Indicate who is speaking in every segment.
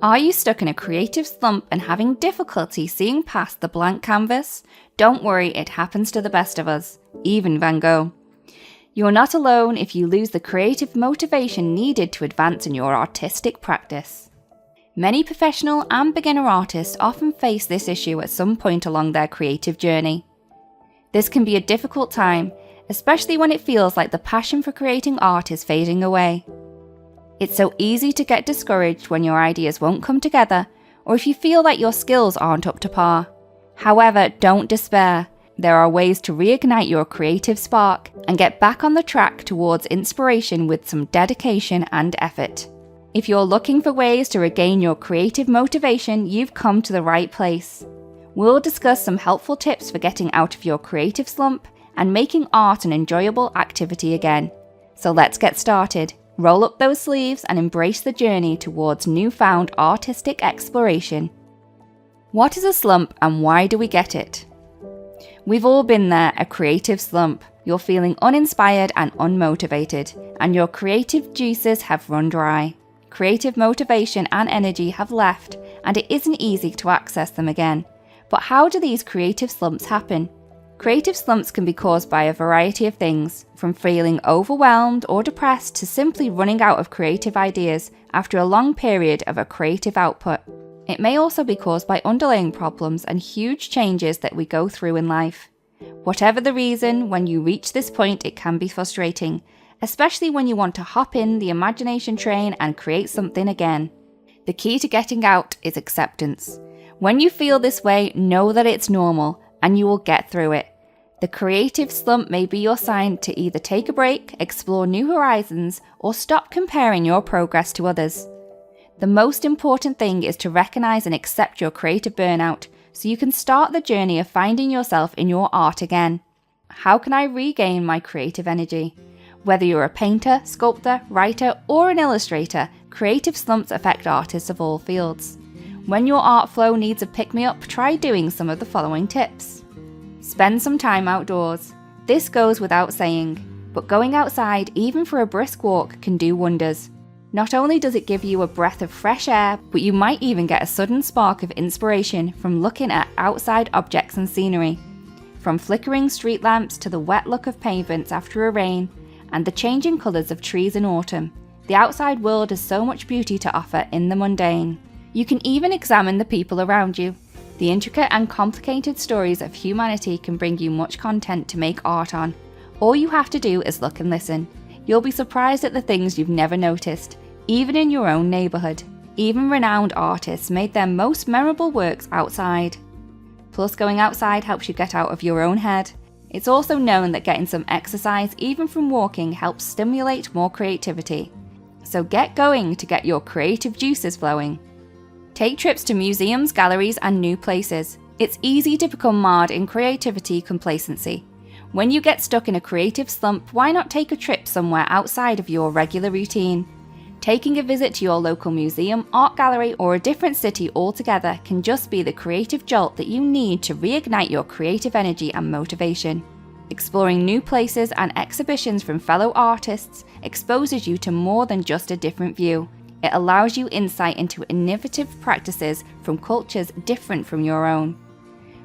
Speaker 1: Are you stuck in a creative slump and having difficulty seeing past the blank canvas? Don't worry, it happens to the best of us, even Van Gogh. You are not alone if you lose the creative motivation needed to advance in your artistic practice. Many professional and beginner artists often face this issue at some point along their creative journey. This can be a difficult time, especially when it feels like the passion for creating art is fading away. It's so easy to get discouraged when your ideas won't come together, or if you feel like your skills aren't up to par. However, don't despair. There are ways to reignite your creative spark and get back on the track towards inspiration with some dedication and effort. If you're looking for ways to regain your creative motivation, you've come to the right place. We'll discuss some helpful tips for getting out of your creative slump and making art an enjoyable activity again. So let's get started. Roll up those sleeves and embrace the journey towards newfound artistic exploration. What is a slump and why do we get it? We've all been there, a creative slump. You're feeling uninspired and unmotivated, and your creative juices have run dry. Creative motivation and energy have left, and it isn't easy to access them again. But how do these creative slumps happen? Creative slumps can be caused by a variety of things, from feeling overwhelmed or depressed to simply running out of creative ideas after a long period of a creative output. It may also be caused by underlying problems and huge changes that we go through in life. Whatever the reason, when you reach this point, it can be frustrating, especially when you want to hop in the imagination train and create something again. The key to getting out is acceptance. When you feel this way, know that it's normal and you will get through it. The creative slump may be your sign to either take a break, explore new horizons, or stop comparing your progress to others. The most important thing is to recognize and accept your creative burnout so you can start the journey of finding yourself in your art again. How can I regain my creative energy? Whether you're a painter, sculptor, writer, or an illustrator, creative slumps affect artists of all fields. When your art flow needs a pick-me-up, try doing some of the following tips. Spend some time outdoors. This goes without saying, but going outside, even for a brisk walk, can do wonders. Not only does it give you a breath of fresh air, but you might even get a sudden spark of inspiration from looking at outside objects and scenery. From flickering street lamps to the wet look of pavements after a rain, and the changing colours of trees in autumn, the outside world has so much beauty to offer in the mundane. You can even examine the people around you. The intricate and complicated stories of humanity can bring you much content to make art on. All you have to do is look and listen. You'll be surprised at the things you've never noticed, even in your own neighbourhood. Even renowned artists made their most memorable works outside. Plus, going outside helps you get out of your own head. It's also known that getting some exercise, even from walking, helps stimulate more creativity. So get going to get your creative juices flowing. Take trips to museums, galleries, and new places. It's easy to become marred in creativity complacency. When you get stuck in a creative slump, why not take a trip somewhere outside of your regular routine? Taking a visit to your local museum, art gallery, or a different city altogether can just be the creative jolt that you need to reignite your creative energy and motivation. Exploring new places and exhibitions from fellow artists exposes you to more than just a different view. It allows you insight into innovative practices from cultures different from your own.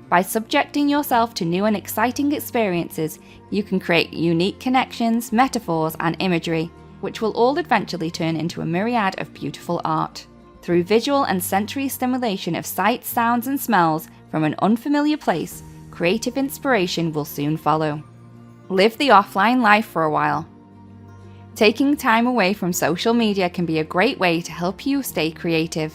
Speaker 1: By subjecting yourself to new and exciting experiences, you can create unique connections, metaphors, and imagery, which will all eventually turn into a myriad of beautiful art. Through visual and sensory stimulation of sights, sounds, and smells from an unfamiliar place, creative inspiration will soon follow. Live the offline life for a while. Taking time away from social media can be a great way to help you stay creative.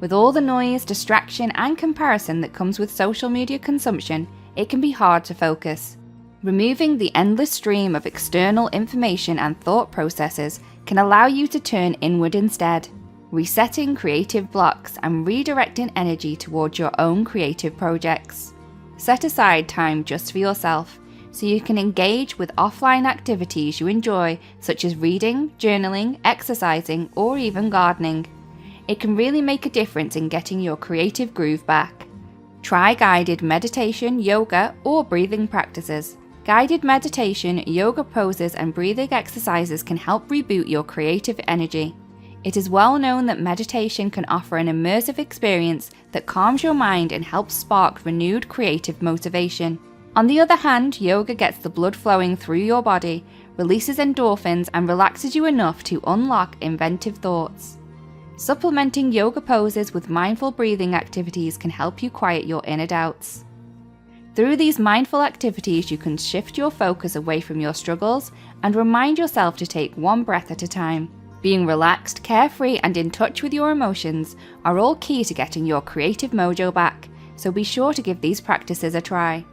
Speaker 1: With all the noise, distraction, and comparison that comes with social media consumption, it can be hard to focus. Removing the endless stream of external information and thought processes can allow you to turn inward instead, resetting creative blocks and redirecting energy towards your own creative projects. Set aside time just for yourself, so you can engage with offline activities you enjoy, such as reading, journaling, exercising, or even gardening. It can really make a difference in getting your creative groove back. Try guided meditation, yoga, or breathing practices. Guided meditation, yoga poses, and breathing exercises can help reboot your creative energy. It is well known that meditation can offer an immersive experience that calms your mind and helps spark renewed creative motivation. On the other hand, yoga gets the blood flowing through your body, releases endorphins, and relaxes you enough to unlock inventive thoughts. Supplementing yoga poses with mindful breathing activities can help you quiet your inner doubts. Through these mindful activities, you can shift your focus away from your struggles and remind yourself to take one breath at a time. Being relaxed, carefree, and in touch with your emotions are all key to getting your creative mojo back, so be sure to give these practices a try.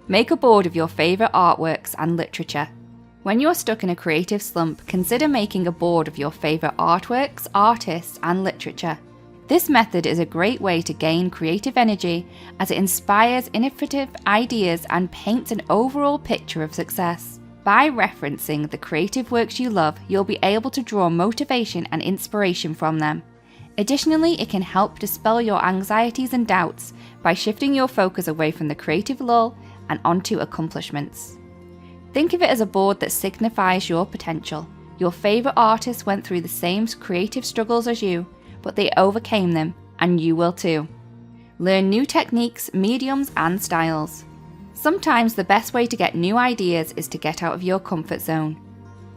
Speaker 1: Make a board of your favourite artworks and literature. When you're stuck in a creative slump, consider making a board of your favourite artworks, artists, and literature. This method is a great way to gain creative energy as it inspires innovative ideas and paints an overall picture of success. By referencing the creative works you love, you'll be able to draw motivation and inspiration from them. Additionally, it can help dispel your anxieties and doubts by shifting your focus away from the creative lull and onto accomplishments. Think of it as a board that signifies your potential. Your favourite artists went through the same creative struggles as you, but they overcame them, and you will too. Learn new techniques, mediums, and styles. Sometimes the best way to get new ideas is to get out of your comfort zone.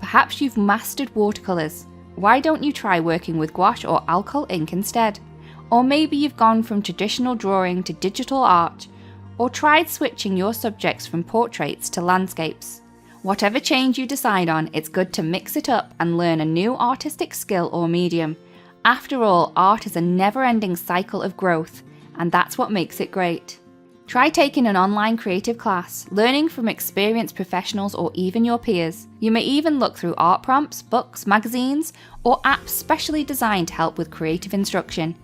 Speaker 1: Perhaps you've mastered watercolours. Why don't you try working with gouache or alcohol ink instead? Or maybe you've gone from traditional drawing to digital art, or tried switching your subjects from portraits to landscapes. Whatever change you decide on, it's good to mix it up and learn a new artistic skill or medium. After all, art is a never-ending cycle of growth, and that's what makes it great. Try taking an online creative class, learning from experienced professionals or even your peers. You may even look through art prompts, books, magazines, or apps specially designed to help with creative instruction.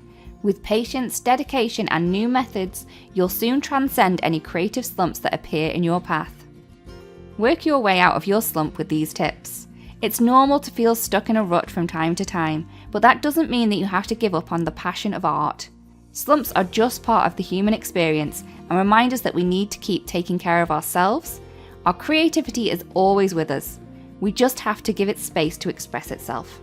Speaker 1: With patience, dedication, and new methods, you'll soon transcend any creative slumps that appear in your path. Work your way out of your slump with these tips. It's normal to feel stuck in a rut from time to time, but that doesn't mean that you have to give up on the passion of art. Slumps are just part of the human experience and remind us that we need to keep taking care of ourselves. Our creativity is always with us. We just have to give it space to express itself.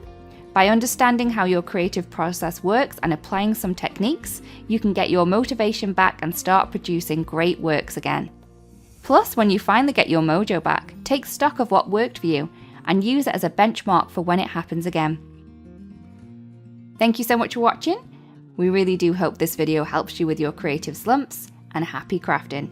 Speaker 1: By understanding how your creative process works and applying some techniques, you can get your motivation back and start producing great works again. Plus, when you finally get your mojo back, take stock of what worked for you and use it as a benchmark for when it happens again. Thank you so much for watching. We really do hope this video helps you with your creative slumps, and happy crafting.